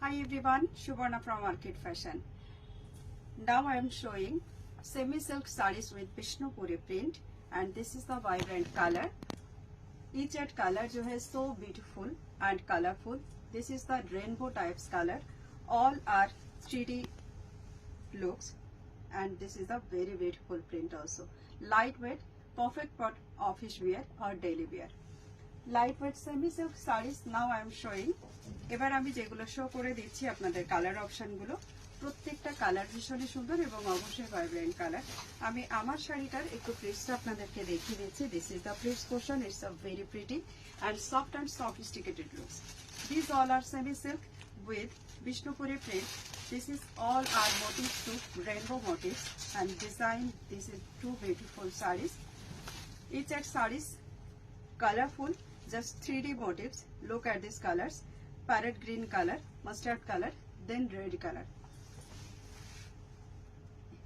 Hi everyone, Subarna from Market Fashion. Now I am showing semi-silk sarees with Vishnupuri print and this is the vibrant color. Each and color जो है so beautiful and colorful. This is the rainbow types color. All are 3D looks and this is the very beautiful print also. Lightweight, perfect for office wear or daily wear. Lightweight semi-silk sarees now I am showing. এবার আমি যেগুলো show করে দিচ্ছি আপনাদের colour অপশনগুলো প্রত্যেকটা colour ভীষণই সুন্দর এবং অবশ্যই ভাইব্রেন্ট কালার। আমি আমার শাড়িটার একটু প্রিন্টটা আপনাদেরকে দেখিয়ে দিচ্ছি। This is the print portion, it's a very pretty and soft and sophisticated looks. These all are semi-silk with Vishnupuri print. This is all are motifs to rainbow motifs and design. This is two beautiful sarees. Each at sarees colorful, just 3D motifs. Look at these colors. Parrot green color, mustard color, then red color.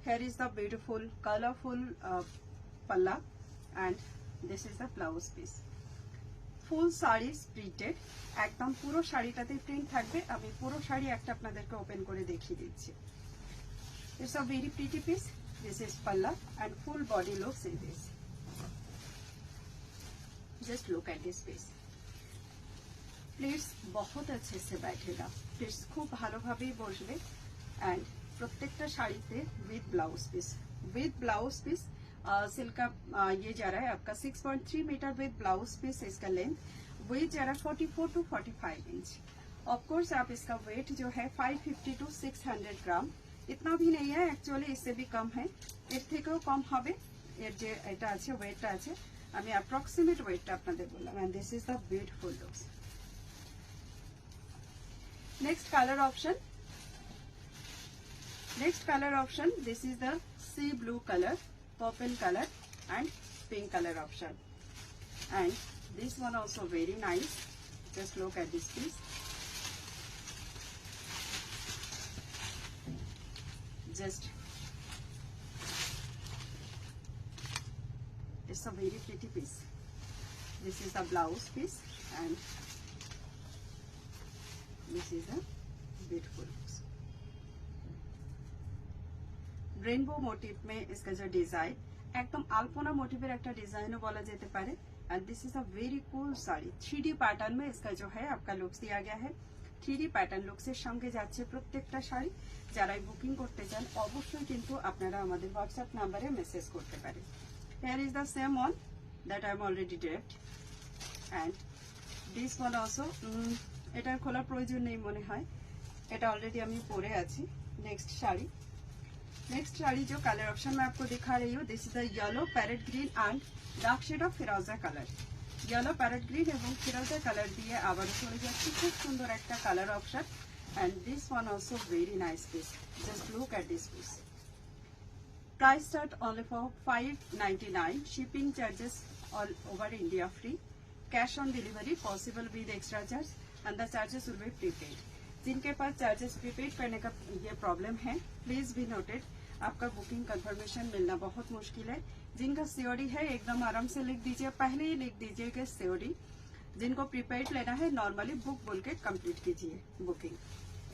Here is the beautiful colorful palla and this is the blouse piece. Full sarees printed. একদম পুরো শাড়িটাতে print থাকবে। আমি পুরো শাড়ি একটা আপনাদেরকে open করে দেখিয়ে দিচ্ছি। It's a very pretty piece. This is palla and full body looks in this. Just look at this piece. Pleats बहुत अच्छे से बैठेगा, प्लीट्स खूब ভালোভাবেই বসবে एंड प्रत्येकটা শাড়িতে विद ब्लाउज पीस सिल्क का ये जा रहा है आपका 6.3 मीटर विद ब्लाउज पीस। इसका लेंथ वेट जा रहा है 44 टू 45 इंच। ऑफ कोर्स आप इसका वेट जो है 550 टू 600 ग्राम, इतना भी नहीं है एक्चुअली, इससे भी कम है, এর থেকেও কম হবে। এর যে এটা আছে ওয়েটটা আছে, আমি অ্যাপ্রক্সিমেট ওয়েটটা আপনাদের বললাম। And this is the beautiful looks. Next color option, this is the sea blue color, purple color and pink color option, and this one also very nice. Just look at this piece. Just it's a very pretty piece. This is the blouse piece and this is a beautiful piece. Rainbow motive में इसका जो design एकदम अल्पना मोटिवेर एक डिजाइनও বলা যেতে পারে। And this is a very cool sari. 3D pattern में इसका जो है आपका लुक्स दिया गया है। 3D पैटर्न लुक्सের সঙ্গে যাচ্ছে প্রত্যেকটা শাড়ি। যারাই বুকিং করতে চান অবশ্যই কিন্তু আপনারা আমাদের হোয়াটসঅ্যাপ নম্বরে মেসেজ করতে পারেন। Here is the same one that I am already draped and this one also এটার খোলার প্রয়োজন নেই মনে হয়, এটা অলরেডি আমি পরে আছি। नेक्स्ट साड़ी जो कलर ऑप्शन मैं आपको दिखा रही हूँ, this is the yellow parrot green and dark shade of फिरोजा कलर। येलो पैरेट ग्रीन एवं फिरोजा कलर दिए আবার চলে যাচ্ছে খুব সুন্দর একটা colour option. And this one also very nice piece. Just look at this piece. Price start only for 599, shipping charges all over India free, cash on delivery possible with extra charge and the charges will be prepaid. जिनके पास charges prepaid करने का ये problem है please be noted, आपका booking confirmation मिलना बहुत मुश्किल है। जिनका सीओडी है एकदम आराम से लिख दीजिए, पहले ही लिख दीजिए कि सीओडी। जिनको प्रीपेड लेना है नॉर्मली बुक बोल के कंप्लीट कीजिए बुकिंग।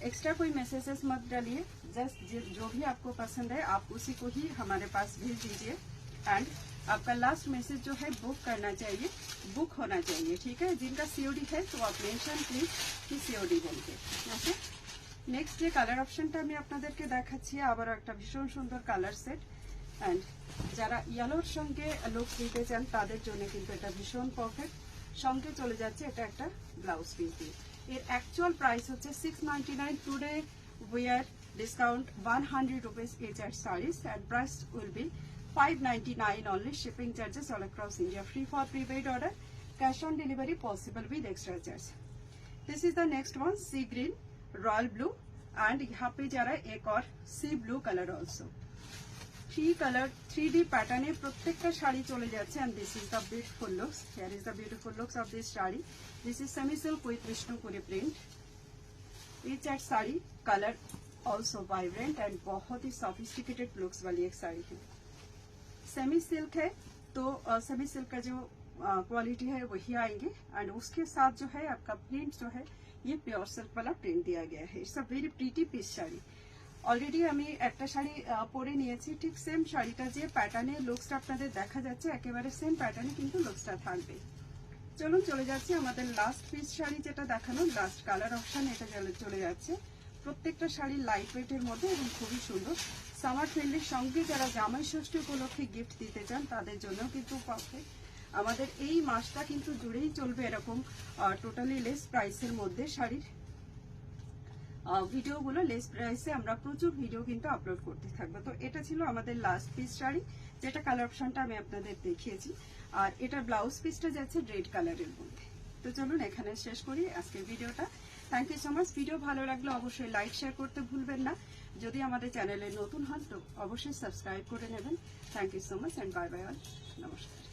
एक्स्ट्रा कोई मैसेजेस मत डालिए, जस्ट जो भी आपको पसंद है आप उसी को ही हमारे पास भेज दीजिए। एंड आपका लास्ट मैसेज जो है बुक करना चाहिए, बुक होना चाहिए, ठीक है। जिनका सीओडी है तो आप मेंशन प्लीज कि सीओडी बोलके। ओके, नेक्स्ट যে কালার অপশনটা আমি আপনাদেরকে দেখাচ্ছি আবার একটা ভীষণ সুন্দর কালার সেট। এন্ড যারা ইয়েলোর সঙ্গে লুক দিতে চান তাদের জন্য কিন্তু এটা ভীষণ পারফেক্ট। সঙ্গে চলে যাচ্ছে এটা একটা ব্লাউজ পিস দিয়ে। এর অ্যাকচুয়াল প্রাইস হচ্ছে 699, today we are discount 100 rupees each at sarees and price will be 599 only, shipping charges all across India free for prepaid order, cash on delivery possible with extra charge. This is the next one, sea green, royal blue and यहाँ पे जा रहा है एक और सी blue colour also. 3D पैटर्ने प्रत्येकটা sari চলে যাচ্ছে। And this is the beautiful looks. Here is the beautiful looks of this sari. This is semi silk with Vishnupuri print. Each eight sari colour also vibrant and बहुत ही सोफिस्टिकेटेड लुक्स वाली एक साड़ी है। Semi silk है तो semi silk का जो quality है वही आएंगे एंड उसके साथ जो है आपका प्रिंट जो है ये प्योर सिल्क वाला प्रिंट दिया गया है। It's a very pretty piece sari. Already আমি একটা শাড়ি পরে নিয়েছি, ঠিক সেম শাড়িটা যে প্যাটার্নের লুকসটা আপনাদের দেখা যাচ্ছে একেবারে সেম প্যাটার্নে কিন্তু লুকসটা থাকবে। চলুন চলে যাচ্ছি আমাদের লাস্ট পিস শাড়ি যেটা দেখানো, লাস্ট কালার অপশন এটা চলে যাচ্ছে। প্রত্যেকটা শাড়ি লাইট ওয়েটের মধ্যে এবং খুবই সুন্দর। সামার ফ্রেন্ডলির সঙ্গে যারা জামাই ষষ্ঠী উপলক্ষে গিফট দিতে চান তাদের জন্য কিন্তু পারফেক্ট। আমাদের এই মাসটা কিন্তু জুড়েই চলবে এরকম টোটালি লেস প্রাইসের মধ্যে শাড়ির ভিডিওগুলো। লেস প্রাইসে আমরা প্রচুর ভিডিও কিন্তু আপলোড করতে থাকবো। তো এটা ছিল আমাদের লাস্ট পিস শাড়ি, যেটা কালার অপশনটা আমি আপনাদের দেখিয়েছি। আর এটার ব্লাউজ পিসটা যাচ্ছে রেড কালারের মধ্যে। তো চলুন এখানে শেষ করি আজকের ভিডিওটা। Thank you so much. Video ভালো লাগলে অবশ্যই লাইক শেয়ার করতে ভুলবেন না। যদি আমাদের চ্যানেলে নতুন হন তো অবশ্যই সাবস্ক্রাইব করে নেবেন। Thank you so much and bye bye all. নমস্কার।